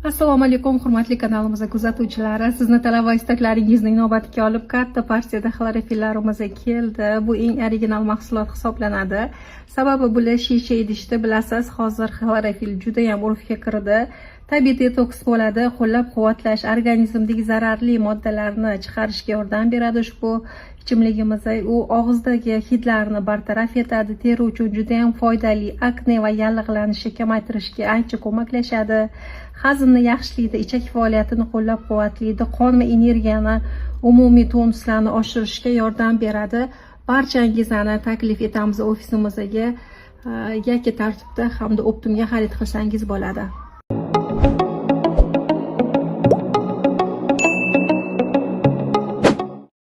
Assalomu alaykum, hurmatli kanalimiz kuzatuvchilari. Sizni talab va istaklaringizning navbatiga olib katta partiyada xlorofillarimiz keldi. Bu eng original mahsulot hisoblanadi. Sababi bular shisha idishda, bilasiz, hozir xlorofil juda ham urfga kirdi. Tabiiy detoks bo'ladi, qo'llab-quvvatlash, organizmdagi zararli moddalarni chiqarishga yordam beradi. Ushbu ichimligimiz u og'izdagi hidlarni bartaraf etadi, teri uchun juda ham foydali, akne va yallig'lanishni kamaytirishga ancha ko'maklashadi. Hazmni yaxshilaydi, ichak faoliyatini qo'llab-quvvatlaydi, qon va energiyani, umumiy tonuslarni oshirishga yordam beradi. Barchangizni taklif etamiz ofisimizga yakka tartibda hamda optimga xarid qilsangiz bo'ladi.